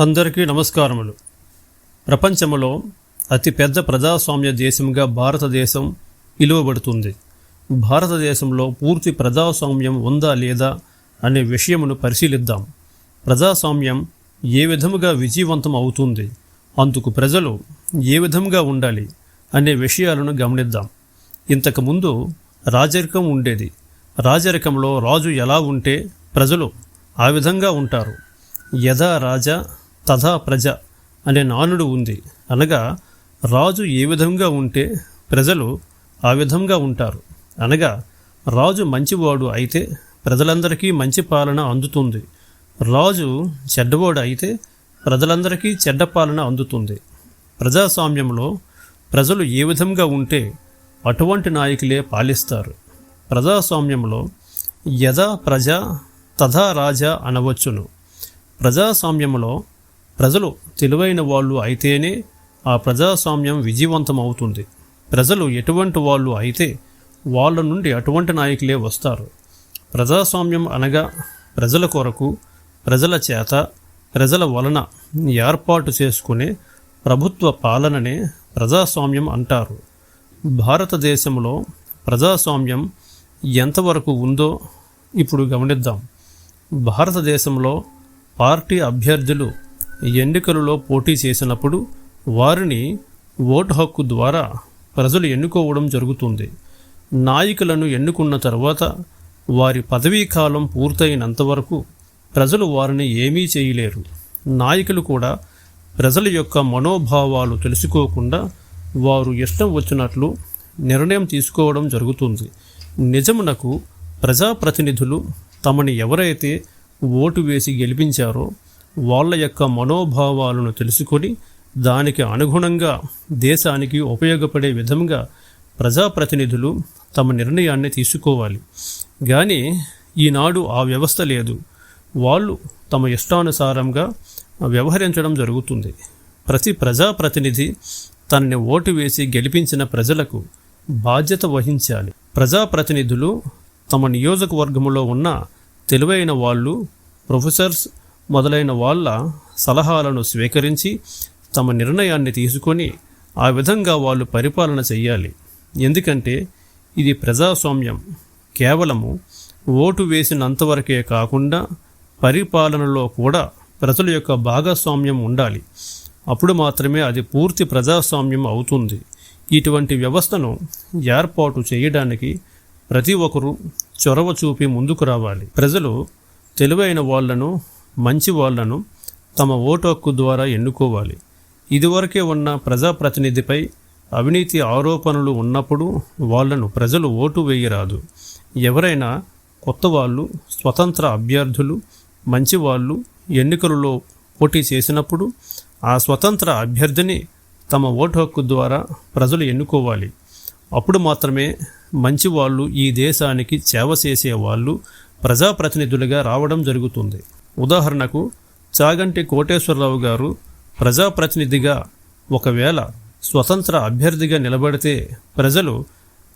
అందరికీ నమస్కారములు. ప్రపంచంలో అతిపెద్ద ప్రజాస్వామ్య దేశంగా భారతదేశం పిలువబడుతుంది. భారతదేశంలో పూర్తి ప్రజాస్వామ్యం ఉందా లేదా అనే విషయమును పరిశీలిద్దాం. ప్రజాస్వామ్యం ఏ విధముగా విజయవంతం అవుతుంది, అందుకు ప్రజలు ఏ విధంగా ఉండాలి అనే విషయాలను గమనిద్దాం. ఇంతకుముందు రాజరికం ఉండేది. రాజరికంలో రాజు ఎలా ఉంటే ప్రజలు ఆ విధంగా ఉంటారు. యథా రాజా తథా ప్రజ అనే నానుడు ఉంది. అనగా రాజు ఏ విధంగా ఉంటే ప్రజలు ఆ విధంగా ఉంటారు. అనగా రాజు మంచివాడు అయితే ప్రజలందరికీ మంచి పాలన అందుతుంది. రాజు చెడ్డవాడు అయితే ప్రజలందరికీ చెడ్డ పాలన అందుతుంది. ప్రజాస్వామ్యంలో ప్రజలు ఏ విధంగా ఉంటే అటువంటి నాయకులే పాలిస్తారు. ప్రజాస్వామ్యంలో యథా ప్రజ తథా రాజా అనవచ్చును. ప్రజాస్వామ్యంలో ప్రజలు తెలివైన వాళ్ళు అయితేనే ఆ ప్రజాస్వామ్యం విజయవంతం అవుతుంది. ప్రజలు ఎటువంటి వాళ్ళు అయితే వాళ్ళ నుండి అటువంటి నాయకులే వస్తారు. ప్రజాస్వామ్యం అనగా ప్రజల కొరకు, ప్రజల చేత, ప్రజల వలన ఏర్పాటు చేసుకునే ప్రభుత్వ పాలననే ప్రజాస్వామ్యం అంటారు. భారతదేశంలో ప్రజాస్వామ్యం ఎంతవరకు ఉందో ఇప్పుడు గమనిద్దాం. భారతదేశంలో పార్టీ అభ్యర్థులు ఎన్నికలలో పోటీ చేసినప్పుడు వారిని ఓటు హక్కు ద్వారా ప్రజలు ఎన్నుకోవడం జరుగుతుంది. నాయకులను ఎన్నుకున్న తర్వాత వారి పదవీ కాలం పూర్తయినంతవరకు ప్రజలు వారిని ఏమీ చేయలేరు. నాయకులు కూడా ప్రజల యొక్క మనోభావాలు తెలుసుకోకుండా వారు ఇష్టం వచ్చినట్లు నిర్ణయం తీసుకోవడం జరుగుతుంది. నిజమునకు ప్రజాప్రతినిధులు తమని ఎవరైతే ఓటు వేసి గెలిపించారో వాళ్ళ యొక్క మనోభావాలను తెలుసుకొని దానికి అనుగుణంగా దేశానికి ఉపయోగపడే విధంగా ప్రజాప్రతినిధులు తమ నిర్ణయాన్ని తీసుకోవాలి. కానీ ఈనాడు ఆ వ్యవస్థ లేదు. వాళ్ళు తమ ఇష్టానుసారంగా వ్యవహరించడం జరుగుతుంది. ప్రతి ప్రజాప్రతినిధి తనని ఓటు వేసి గెలిపించిన ప్రజలకు బాధ్యత వహించాలి. ప్రజాప్రతినిధులు తమ నియోజకవర్గంలో ఉన్న తెలివైన వాళ్ళు, ప్రొఫెసర్స్ మొదలైన వాళ్ళ సలహాలను స్వీకరించి తమ నిర్ణయాన్ని తీసుకొని ఆ విధంగా వాళ్ళు పరిపాలన చెయ్యాలి. ఎందుకంటే ఇది ప్రజాస్వామ్యం. కేవలము ఓటు వేసినంతవరకే కాకుండా పరిపాలనలో కూడా ప్రజల యొక్క భాగస్వామ్యం ఉండాలి. అప్పుడు మాత్రమే అది పూర్తి ప్రజాస్వామ్యం అవుతుంది. ఇటువంటి వ్యవస్థను ఏర్పాటు చేయడానికి ప్రతి ఒక్కరూ చొరవ చూపి ముందుకు రావాలి. ప్రజలు తెలివైన వాళ్లను, మంచి వాళ్లను తమ ఓటు హక్కు ద్వారా ఎన్నుకోవాలి. ఇదివరకే ఉన్న ప్రజాప్రతినిధిపై అవినీతి ఆరోపణలు ఉన్నప్పుడు వాళ్లను ప్రజలు ఓటు వేయరాదు. ఎవరైనా కొత్త వాళ్ళు, స్వతంత్ర అభ్యర్థులు, మంచివాళ్ళు ఎన్నికలలో పోటీ చేసినప్పుడు ఆ స్వతంత్ర అభ్యర్థిని తమ ఓటు హక్కు ద్వారా ప్రజలు ఎన్నుకోవాలి. అప్పుడు మాత్రమే మంచివాళ్ళు, ఈ దేశానికి సేవ చేసే వాళ్ళు ప్రజాప్రతినిధులుగా రావడం జరుగుతుంది. ఉదాహరణకు చాగంటి కోటేశ్వరరావు గారు ప్రజాప్రతినిధిగా ఒకవేళ స్వతంత్ర అభ్యర్థిగా నిలబడితే ప్రజలు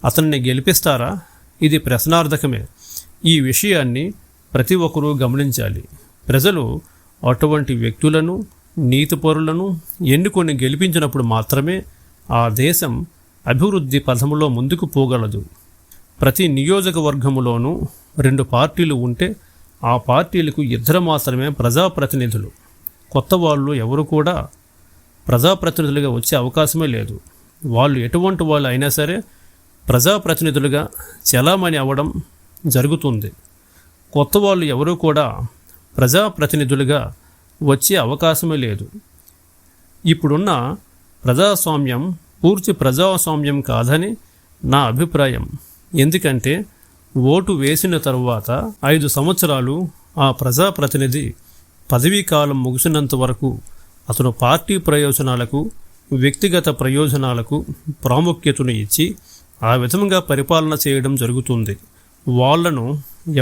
అతన్ని గెలిపిస్తారా? ఇది ప్రశ్నార్థకమే. ఈ విషయాన్ని ప్రతి ఒక్కరూ గమనించాలి. ప్రజలు అటువంటి వ్యక్తులను, నీతిపరులను ఎన్నుకొని గెలిపించినప్పుడు మాత్రమే ఆ దేశం అభివృద్ధి పథంలో ముందుకు పోగలదు. ప్రతి నియోజకవర్గములోనూ 2 పార్టీలు ఉంటే ఆ పార్టీలకు 2 మాత్రమే ప్రజాప్రతినిధులు. కొత్త వాళ్ళు ఎవరు కూడా ప్రజాప్రతినిధులుగా వచ్చే అవకాశమే లేదు. వాళ్ళు ఎటువంటి వాళ్ళు అయినా సరే ప్రజాప్రతినిధులుగా చలామణి అవ్వడం జరుగుతుంది. కొత్త వాళ్ళు ఎవరు కూడా ప్రజాప్రతినిధులుగా వచ్చే అవకాశమే లేదు. ఇప్పుడున్న ప్రజాస్వామ్యం పూర్తి ప్రజాస్వామ్యం కాదని నా అభిప్రాయం. ఎందుకంటే ఓటు వేసిన తరువాత 5 సంవత్సరాలు ఆ ప్రజాప్రతినిధి పదవీ కాలం ముగిసినంత వరకు అతను పార్టీ ప్రయోజనాలకు, వ్యక్తిగత ప్రయోజనాలకు ప్రాముఖ్యతను ఇచ్చి ఆ విధంగా పరిపాలన చేయడం జరుగుతుంది. వాళ్లను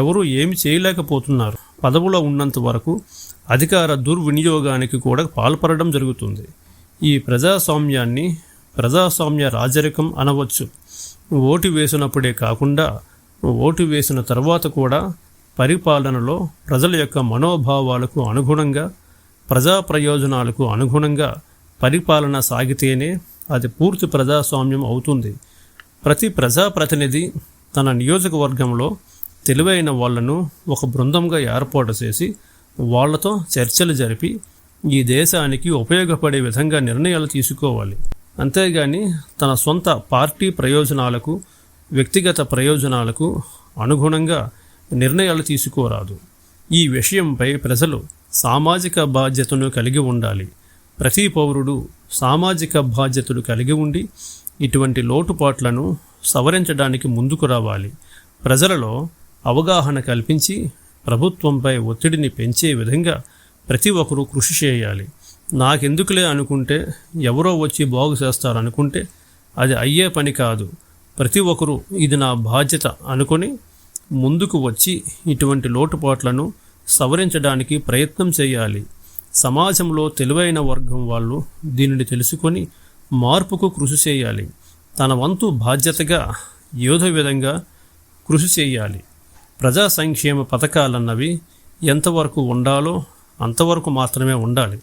ఎవరూ ఏమి చేయలేకపోతున్నారు. పదవిలో ఉన్నంత వరకు అధికార దుర్వినియోగానికి కూడా పాల్పడడం జరుగుతుంది. ఈ ప్రజాస్వామ్యాన్ని ప్రజాస్వామ్య రాజరికం అనవచ్చు. ఓటు వేసినప్పుడే కాకుండా ఓటు వేసిన తర్వాత కూడా పరిపాలనలో ప్రజల యొక్క మనోభావాలకు అనుగుణంగా ప్రజా ప్రయోజనాలకు అనుగుణంగా పరిపాలన సాగితేనే అది పూర్తి ప్రజాస్వామ్యం అవుతుంది. ప్రతి ప్రజాప్రతినిధి తన నియోజకవర్గంలో తెలివైన వాళ్లను ఒక బృందంగా ఏర్పాటు చేసి వాళ్లతో చర్చలు జరిపి ఈ దేశానికి ఉపయోగపడే విధంగా నిర్ణయాలు తీసుకోవాలి. అంతేగాని తన సొంత పార్టీ ప్రయోజనాలకు, వ్యక్తిగత ప్రయోజనాలకు అనుగుణంగా నిర్ణయాలు తీసుకోరాదు. ఈ విషయంపై ప్రజలు సామాజిక బాధ్యతను కలిగి ఉండాలి. ప్రతి పౌరుడు సామాజిక బాధ్యతలు కలిగి ఉండి ఇటువంటి లోటుపాట్లను సవరించడానికి ముందుకు రావాలి. ప్రజలలో అవగాహన కల్పించి ప్రభుత్వంపై ఒత్తిడిని పెంచే విధంగా ప్రతి ఒక్కరూ కృషి చేయాలి. నాకెందుకులే అనుకుంటే, ఎవరో వచ్చి బాగు చేస్తారనుకుంటే అది అయ్యే పని కాదు. ప్రతి ఒక్కరూ ఇది నా బాధ్యత అనుకొని ముందుకు వచ్చి ఇటువంటి లోటుపాట్లను సవరించడానికి ప్రయత్నం చేయాలి. సమాజంలో తెలివైన వర్గం వాళ్ళు దీనిని తెలుసుకొని మార్పుకు కృషి చేయాలి. తన వంతు బాధ్యతగా ఏదో విధంగా కృషి చేయాలి. ప్రజా సంక్షేమ పథకాలన్నవి ఎంతవరకు ఉండాలో అంతవరకు మాత్రమే ఉండాలి.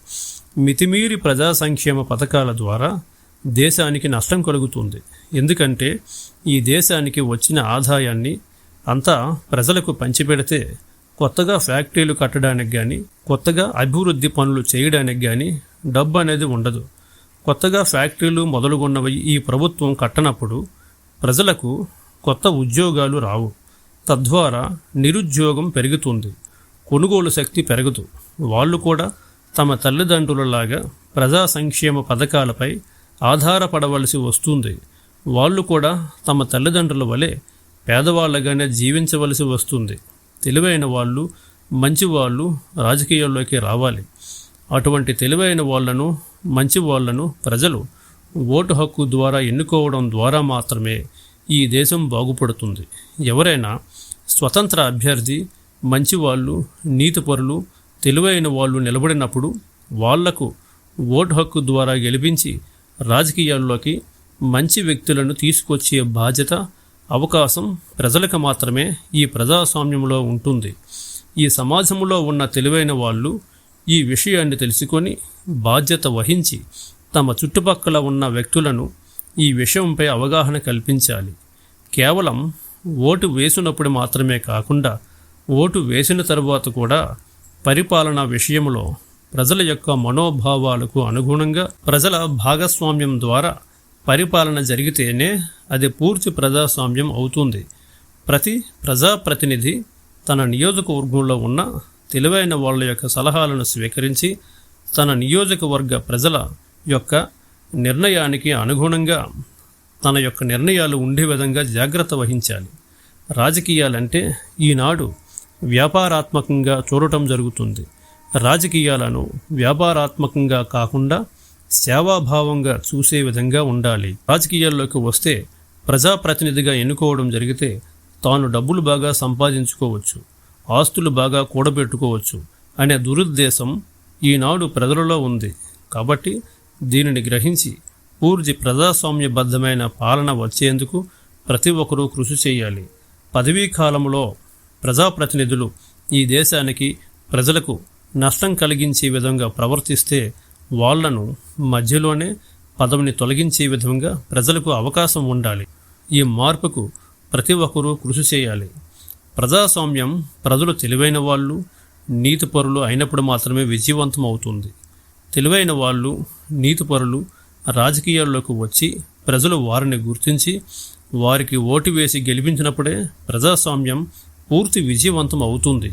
మితిమీరి ప్రజా సంక్షేమ పథకాల ద్వారా దేశానికి నష్టం కలుగుతుంది. ఎందుకంటే ఈ దేశానికి వచ్చిన ఆదాయాన్ని అంతా ప్రజలకు పంచిపెడితే కొత్తగా ఫ్యాక్టరీలు కట్టడానికి కానీ, కొత్తగా అభివృద్ధి పనులు చేయడానికి కానీ డబ్బు అనేది ఉండదు. కొత్తగా ఫ్యాక్టరీలు మొదలుగున్నవి ఈ ప్రభుత్వం కట్టనప్పుడు ప్రజలకు కొత్త ఉద్యోగాలు రావు. తద్వారా నిరుద్యోగం పెరుగుతుంది, కొనుగోలు శక్తి పెరగదు. వాళ్ళు కూడా తమ తల్లిదండ్రులలాగా ప్రజా సంక్షేమ పథకాలపై ఆధారపడవలసి వస్తుంది. వాళ్ళు కూడా తమ తల్లిదండ్రుల వలె పేదవాళ్ళగానే జీవించవలసి వస్తుంది. తెలివైన వాళ్ళు, మంచివాళ్ళు రాజకీయాల్లోకి రావాలి. అటువంటి తెలివైన వాళ్లను, మంచి వాళ్లను ప్రజలు ఓటు హక్కు ద్వారా ఎన్నుకోవడం ద్వారా మాత్రమే ఈ దేశం బాగుపడుతుంది. ఎవరైనా స్వతంత్ర అభ్యర్థి, మంచివాళ్ళు, నీతిపరులు, తెలివైన వాళ్ళు నిలబడినప్పుడు వాళ్లకు ఓటు హక్కు ద్వారా గెలిపించి రాజకీయాల్లోకి మంచి వ్యక్తులను తీసుకొచ్చే బాధ్యత, అవకాశం ప్రజలకు మాత్రమే ఈ ప్రజాస్వామ్యంలో ఉంటుంది. ఈ సమాజంలో ఉన్న తెలివైన వాళ్ళు ఈ విషయాన్ని తెలుసుకొని బాధ్యత వహించి తమ చుట్టుపక్కల ఉన్న వ్యక్తులను ఈ విషయంపై అవగాహన కల్పించాలి. కేవలం ఓటు వేసినప్పుడు మాత్రమే కాకుండా ఓటు వేసిన తరువాత కూడా పరిపాలన విషయంలో ప్రజల యొక్క మనోభావాలకు అనుగుణంగా ప్రజల భాగస్వామ్యం ద్వారా పరిపాలన జరిగితేనే అది పూర్తి ప్రజాస్వామ్యం అవుతుంది. ప్రతి ప్రజాప్రతినిధి తన నియోజకవర్గంలో ఉన్న తెలివైన వాళ్ళ యొక్క సలహాలను స్వీకరించి తన నియోజకవర్గ ప్రజల యొక్క నిర్ణయానికి అనుగుణంగా తన యొక్క నిర్ణయాలు ఉండే విధంగా జాగ్రత్త వహించాలి. రాజకీయాలంటే ఈనాడు వ్యాపారాత్మకంగా చూడటం జరుగుతుంది. రాజకీయాలను వ్యాపారాత్మకంగా కాకుండా సేవాభావంగా చూసే విధంగా ఉండాలి. రాజకీయాల్లోకి వస్తే ప్రజాప్రతినిధిగా ఎన్నుకోవడం జరిగితే తాను డబ్బులు బాగా సంపాదించుకోవచ్చు, ఆస్తులు బాగా కూడబెట్టుకోవచ్చు అనే దురుద్దేశం ఈనాడు ప్రజలలో ఉంది. కాబట్టి దీనిని గ్రహించి పూర్తి ప్రజాస్వామ్యబద్ధమైన పాలన వచ్చేందుకు ప్రతి ఒక్కరూ కృషి చేయాలి. పదవీ కాలంలో ప్రజాప్రతినిధులు ఈ దేశానికి, ప్రజలకు నష్టం కలిగించే విధంగా ప్రవర్తిస్తే వాళ్లను మధ్యలోనే పదవిని తొలగించే విధంగా ప్రజలకు అవకాశం ఉండాలి. ఈ మార్పుకు ప్రతి ఒక్కరూ కృషి చేయాలి. ప్రజాస్వామ్యం ప్రజలు తెలివైన వాళ్ళు, నీతిపరులు అయినప్పుడు మాత్రమే విజయవంతం అవుతుంది. తెలివైన వాళ్ళు, నీతిపరులు రాజకీయాల్లోకి వచ్చి ప్రజలు వారిని గుర్తించి వారికి ఓటు వేసి గెలిపించినప్పుడే ప్రజాస్వామ్యం పూర్తి విజయవంతం అవుతుంది.